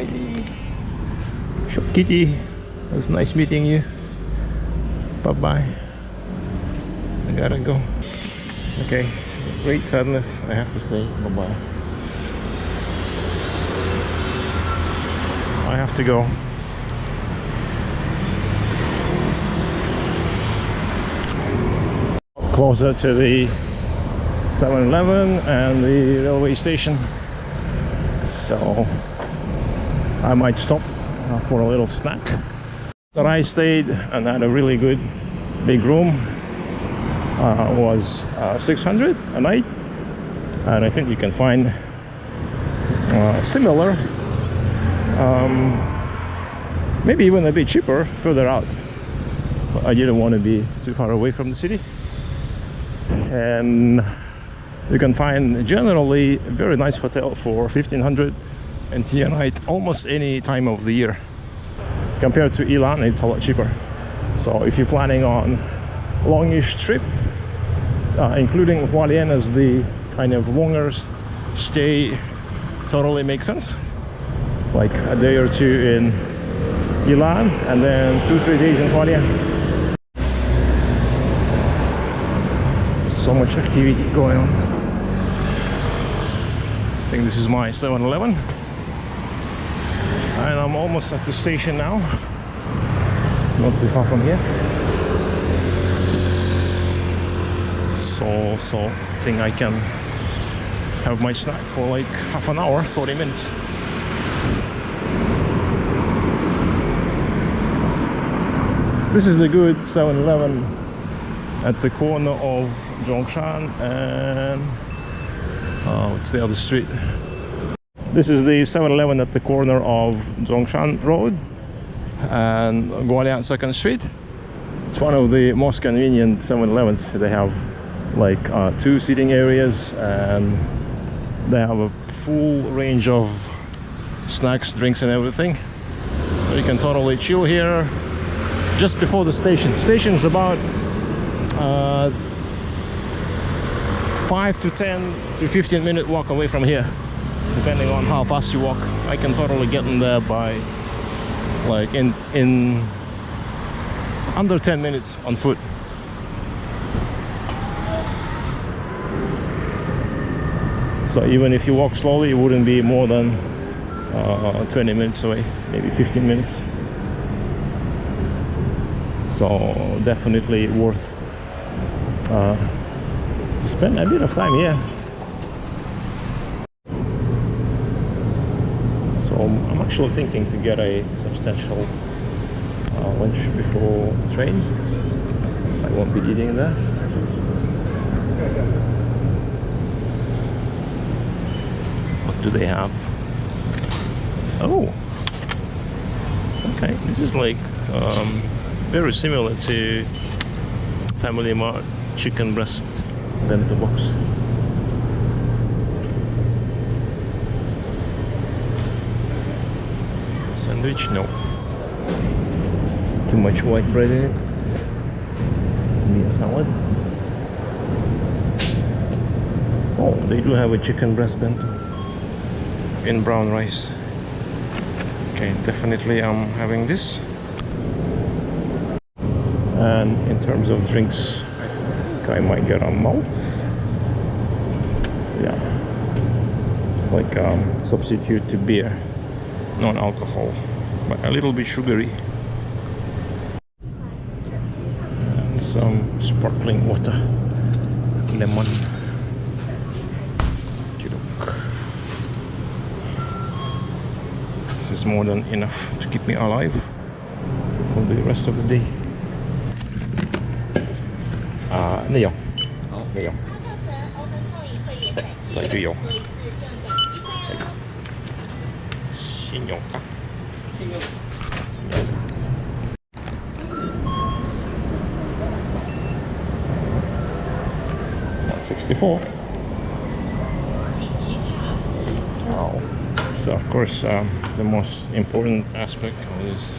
Smiley. Shop Kitty. It was nice meeting you. Bye bye. I gotta go. Okay, great sadness, I have to say bye bye. I have to go. Closer to the 7-Eleven and the railway station, so I might stop for a little snack. That I stayed and had a really good big room was 600 a night, and I think you can find similar, maybe even a bit cheaper further out, but I didn't want to be too far away from the city. And you can find generally a very nice hotel for 1500 NT a night almost any time of the year. Compared to Ilan, it's a lot cheaper. So if you're planning on longish trip, including Hualien as the kind of longer stay, totally makes sense. Like a day or two in Ilan and then 2-3 days in Hualien. So much activity going on. I think this is my 7-Eleven, and I'm almost at the station now, not too far from here. So I think I can have my snack for like half an hour, 40 minutes. This is a good 7-Eleven at the corner of Zhongshan and what's the other street? This is the 7-Eleven at the corner of Zhongshan Road and Hualien 2nd Street. It's one of the most convenient 7-Elevens. They have like 2 seating areas, and they have a full range of snacks, drinks and everything. So you can totally chill here just before the station. Station's about 5 to 10 to 15 minute walk away from here, depending on how fast you walk. I can totally get in there by like in under 10 minutes on foot. So even if you walk slowly, it wouldn't be more than 20 minutes away, maybe 15 minutes. So definitely worth spend a bit of time here. So I'm actually thinking to get a substantial lunch before the train. I won't be eating there. What do they have? Oh, okay, this is like very similar to Family Mart chicken breast bento box. Sandwich? No. Too much white bread in it. Need a salad. Oh, they do have a chicken breast bento in brown rice. Okay, definitely I'm having this. And in terms of drinks, I think I might get a malt. Yeah, it's like substitute to beer, non-alcohol, but a little bit sugary. And some sparkling water, lemon. This is more than enough to keep me alive for the rest of the day. 内容，内容，再就有，信用卡，信用164. Wow. So of course, the most important aspect of this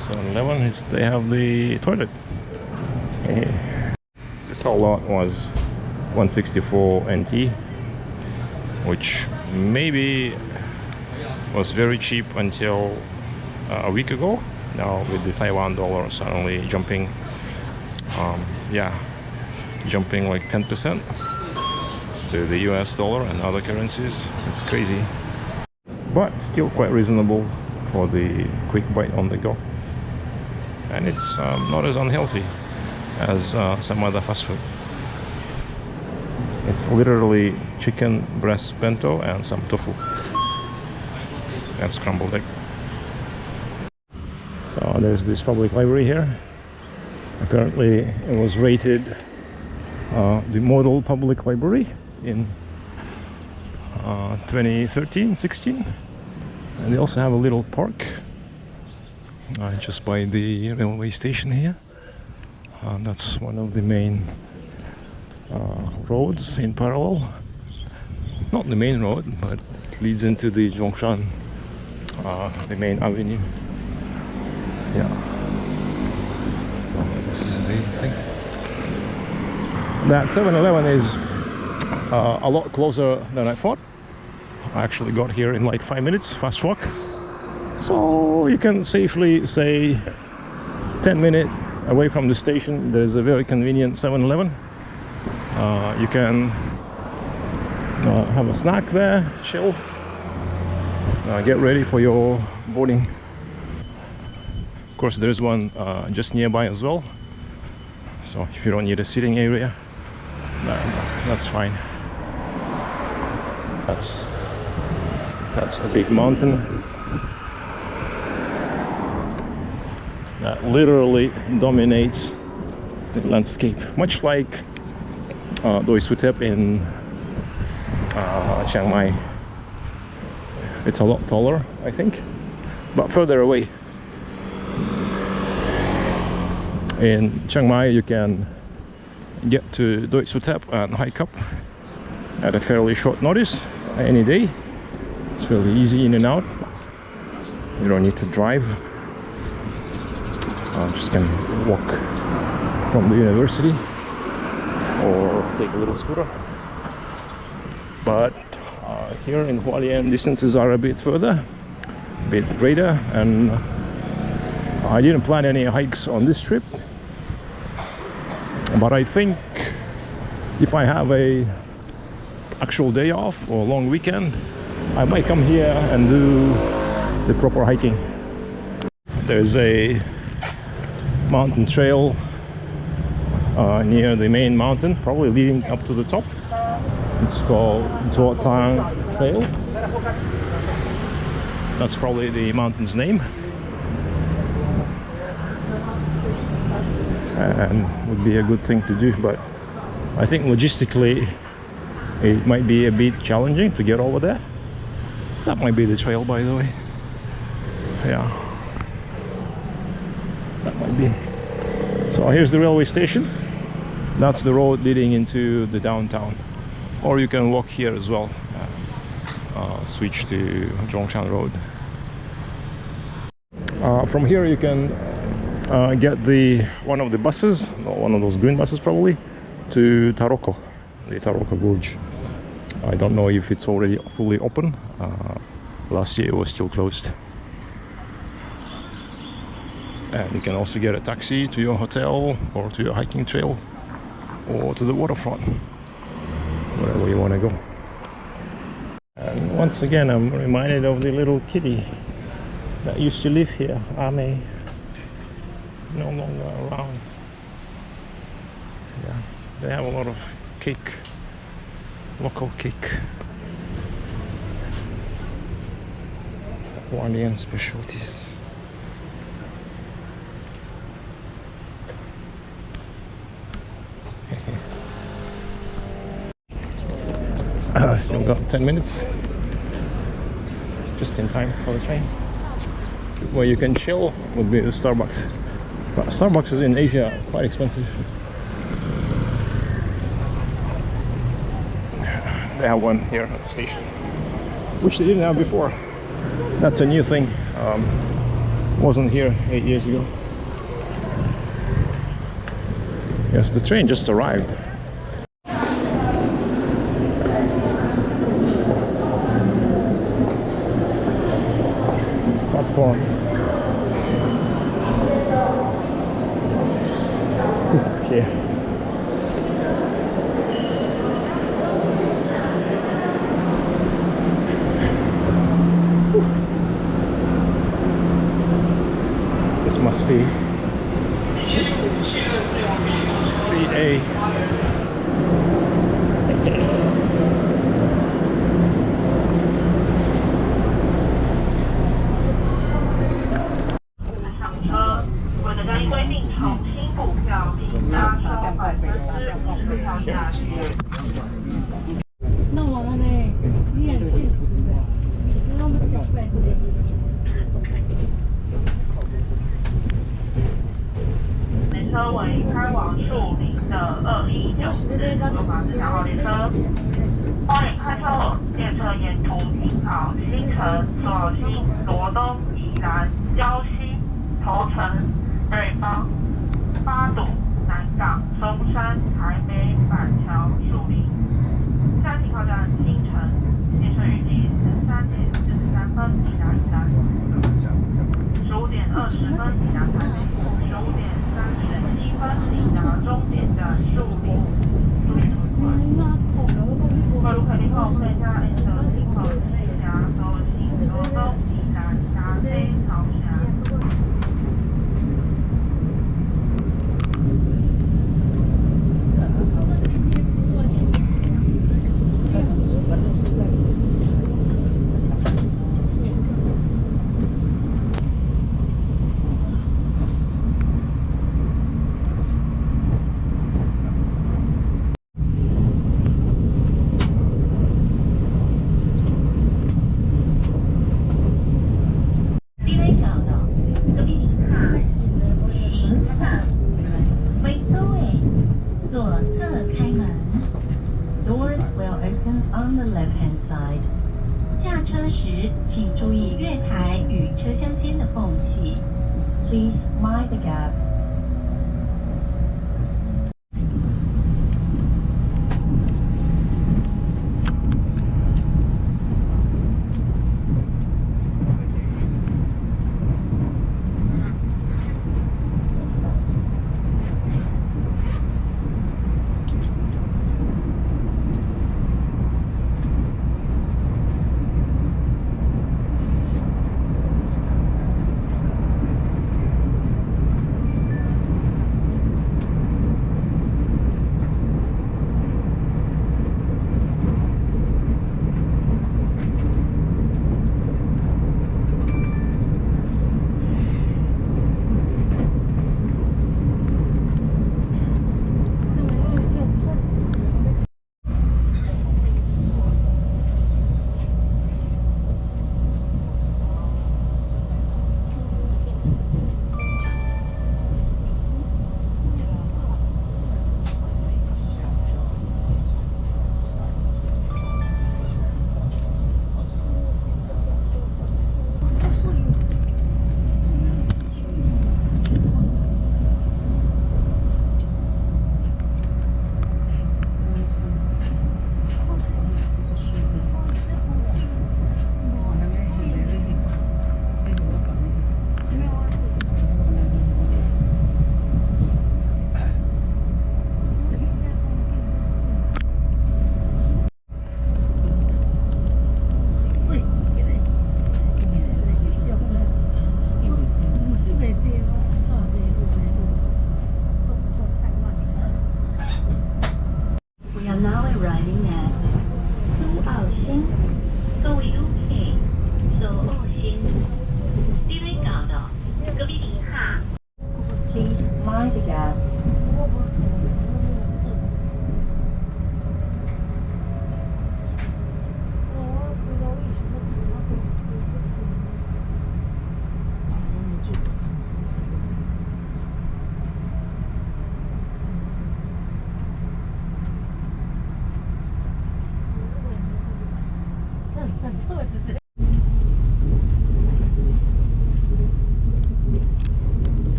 7-Eleven is they have the toilet. This whole lot was 164 NT, which maybe was very cheap until a week ago. Now with the Taiwan dollar suddenly jumping, jumping like 10% to the US dollar and other currencies. It's crazy, but still quite reasonable for the quick bite on the go, and it's not as unhealthy as some other fast food. It's literally chicken breast bento and some tofu and scrambled egg. So there's this public library here. Apparently it was rated the model public library in 2013-16, and they also have a little park just by the railway station here. That's one of the main roads in parallel. Not the main road, but it leads into the Zhongshan, the main avenue. Yeah. So this is the thing. That 7-Eleven is a lot closer than I thought. I actually got here in like 5 minutes, fast walk. So you can safely say 10 minutes away from the station. There's a very convenient 7-Eleven. You can have a snack there, chill, get ready for your boarding. Of course, there's one just nearby as well. So if you don't need a sitting area, that's fine. That's the big mountain that literally dominates the landscape, much like Doi Suthep in Chiang Mai. It's a lot taller, I think, but further away. In Chiang Mai, you can get to Doi Suthep and hike up at a fairly short notice any day. It's fairly easy in and out. You don't need to drive. Just can walk from the university or take a little scooter. But here in Hualien, distances are a bit further, a bit greater, and I didn't plan any hikes on this trip. But I think if I have a actual day off or a long weekend, I might come here and do the proper hiking. There's a mountain trail near the main mountain, probably leading up to the top. It's called Zuotang Trail. That's probably the mountain's name, and would be a good thing to do, but I think logistically it might be a bit challenging to get over there. That might be the trail, by the way. Yeah, that might be. So here's the railway station. That's the road leading into the downtown, or you can walk here as well. Switch to Zhongshan Road. From here you can get one of the buses, one of those green buses probably, to Taroko, the Taroko Gorge. I don't know if it's already fully open. Last year it was still closed. And you can also get a taxi to your hotel or to your hiking trail or to the waterfront, wherever you want to go. And once again I'm reminded of the little kitty that used to live here. Ame, no longer around. Yeah, they have a lot of cake, local cake, Hualien specialties. Still got 10 minutes, just in time for the train. Where you can chill would be the Starbucks, but Starbucks is in Asia quite expensive. They have one here at the station, which they didn't have before. That's a new thing. Wasn't here 8 years ago. Yes, the train just arrived. platform. Okay. This must be 3A.那我们呢？你也现实的，那么脚摆的。列车为开往树林的219罗马4号列车。花莲开车后，列车沿途停靠新城、左新、罗东、宜兰、礁溪、头城、瑞芳、八堵、南港、松山、台北、板桥、树林。下停靠站新城，列车预计13点43分抵达宜兰，15点20分抵达台北，15点37分抵达终点站树林。注意回馈。快入垦丁后，可以加 N 的进口直辖、走行、罗东、宜兰、霞飞、朝霞。Doors will open on the left-hand side. 下车时，请注意月台与车厢间的缝隙。Please mind the gap.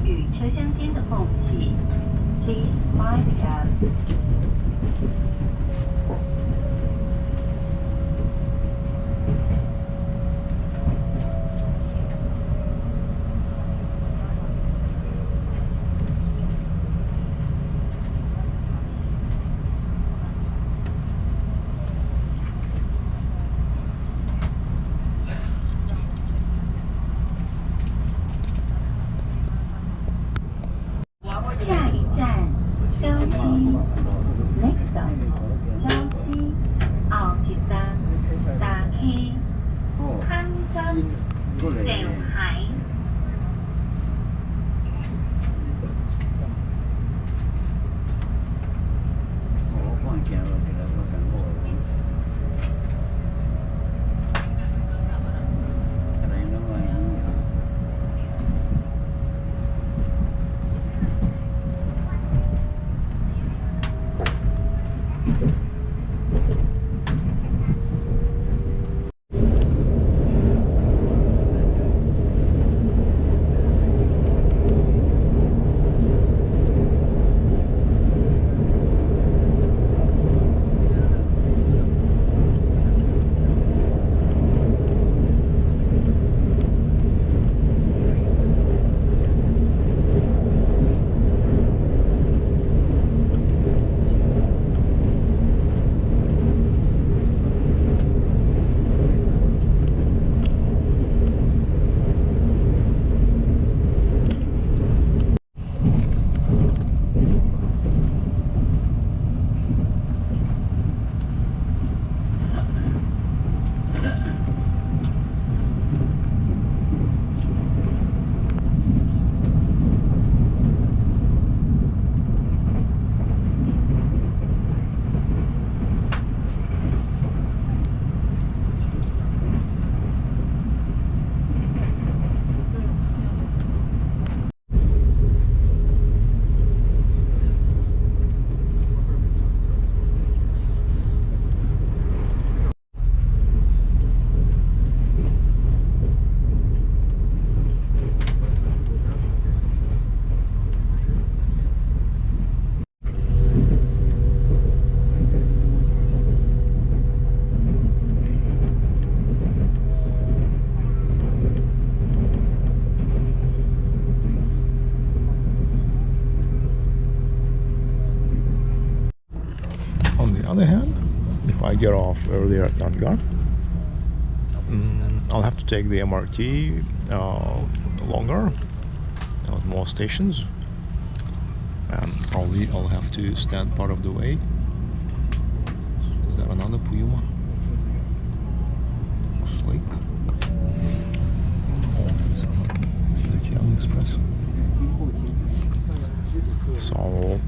与车厢间的缝隙。Please mind the gap. 下一站，礁溪。Next stop，礁溪。后一站，大溪。康庄，上海。On the other hand, if I get off earlier at Nangar, I'll have to take the MRT longer at more stations, and probably I'll have to stand part of the way. Is that another Puyuma? Looks like. Oh, it's the Jiang Express. So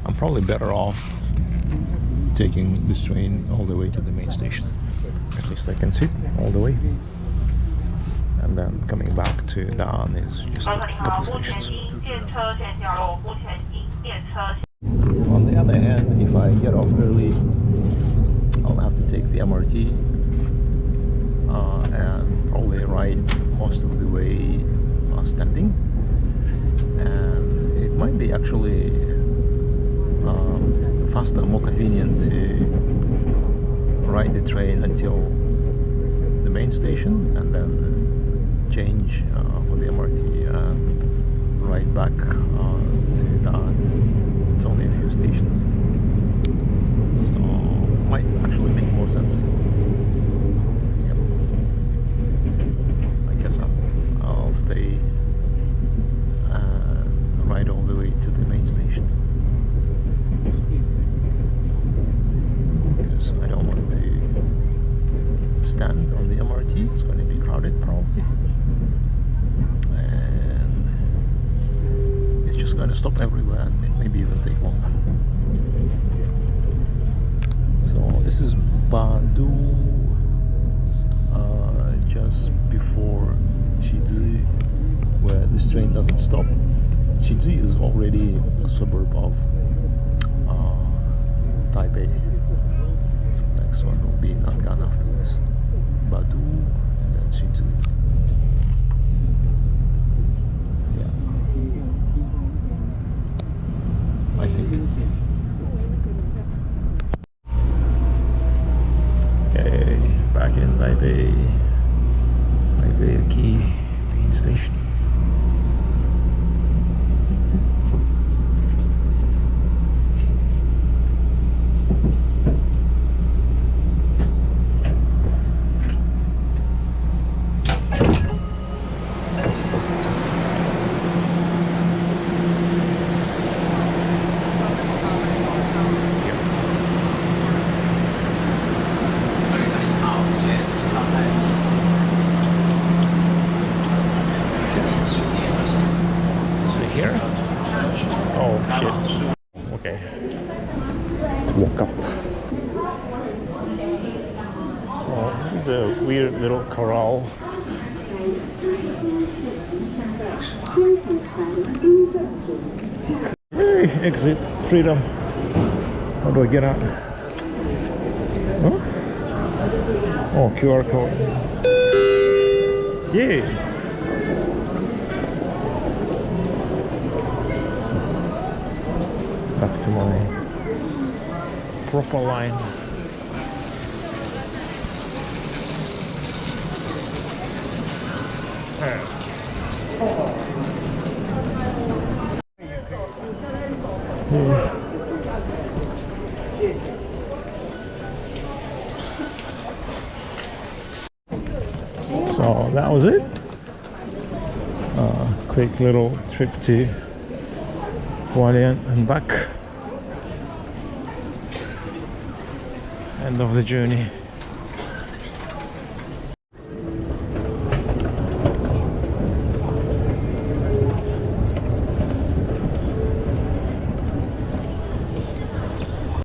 I'm probably better off taking this train all the way to the main station. At least I can sit all the way. And then coming back to Dan is just a couple stations. On the other hand, if I get off early, I'll have to take the MRT and probably ride most of the way standing. And it might be actually faster, more convenient to ride the train until the main station and then change for the MRT and ride back to Dan. It's only a few stations, so might actually make more sense. Yep. I guess I'll stay and ride all the way to the main station. I don't want to stand on the MRT, it's going to be crowded probably, and it's just going to stop everywhere and maybe even take longer. So this is Badu, just before Shizi, where this train doesn't stop. Shizi is already a suburb of Taipei. Next one will be Nangan after this. Badu and then Shizi. Yeah. I think. Okay, back in Taipei. Taipei Key train station. Is it here? Oh shit. Okay. Let's walk up. So this is a weird little corral. Hey, exit, freedom. How do I get out? Huh? Oh, QR code. Yay! Back to my proper line. So that was it. Quick little trip to Hualien and back. End of the journey.